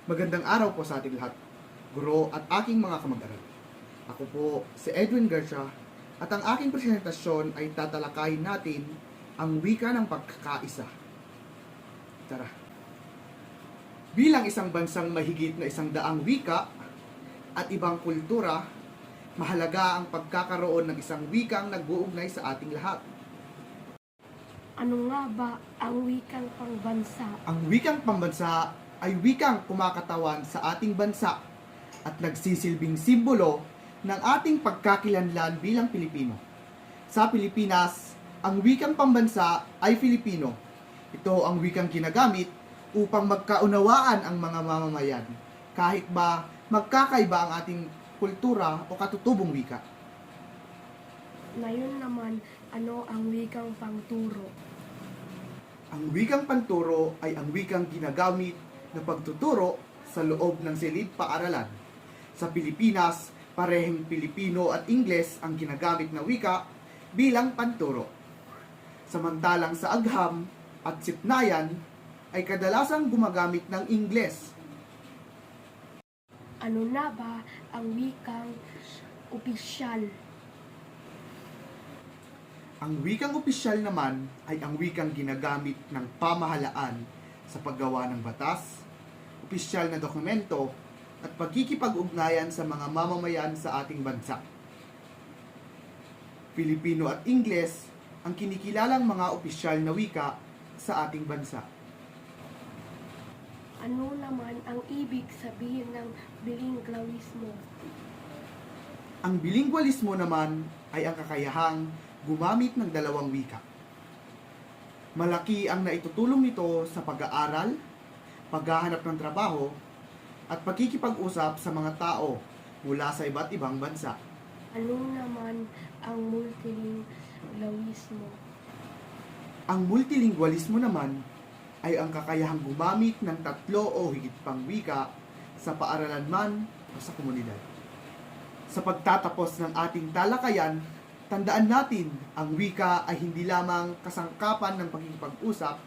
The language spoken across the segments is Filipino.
Magandang araw po sa ating lahat, guro at aking mga kamag-aral. Ako po si Edwin Garcia at ang aking presentasyon ay tatalakayin natin ang wika ng pagkakaisa. Tara! Bilang isang bansang mahigit na 100 wika at ibang kultura, mahalaga ang pagkakaroon ng isang wikang nag-uugnay sa ating lahat. Ano nga ba ang wikang pangbansa? Ang wikang pambansa ay wikang kumakatawan sa ating bansa at nagsisilbing simbolo ng ating pagkakilanlan bilang Pilipino. Sa Pilipinas, ang wikang pambansa ay Filipino. Ito ang wikang ginagamit upang magkaunawaan ang mga mamamayan, kahit ba magkakaiba ang ating kultura o katutubong wika. Ngayon naman, ano ang wikang pangturo? Ang wikang panturo ay ang wikang ginagamit na pagtuturo sa loob ng silid-paaralan. Sa Pilipinas, parehong Pilipino at Ingles ang ginagamit na wika bilang panturo. Samantalang sa agham at sipnayan ay kadalasang gumagamit ng Ingles. Ano na ba ang wikang opisyal? Ang wikang opisyal naman ay ang wikang ginagamit ng pamahalaan sa paggawa ng batas, opisyal na dokumento, at pagkikipag-ugnayan sa mga mamamayan sa ating bansa. Filipino at Ingles ang kinikilalang mga opisyal na wika sa ating bansa. Ano naman ang ibig sabihin ng bilingualismo? Ang bilingualismo naman ay ang kakayahang gumamit ng dalawang wika. Malaki ang naitutulong nito sa pag-aaral, paghahanap ng trabaho, at pagkikipag-usap sa mga tao mula sa iba't ibang bansa. Ano naman ang multilingualismo? Ang multilingualismo naman ay ang kakayahang gumamit ng 3 o higit pang wika sa paaralan man o sa komunidad. Sa pagtatapos ng ating talakayan, tandaan natin, ang wika ay hindi lamang kasangkapan ng pagkikipag-usap,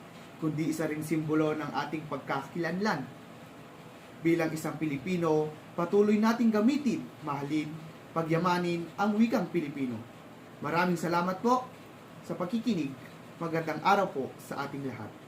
kundi isa ring simbolo ng ating pagkakakilanlan. Bilang isang Pilipino, patuloy nating gamitin, mahalin, pagyamanin ang wikang Pilipino. Maraming salamat po sa pagkikinig. Magandang araw po sa ating lahat.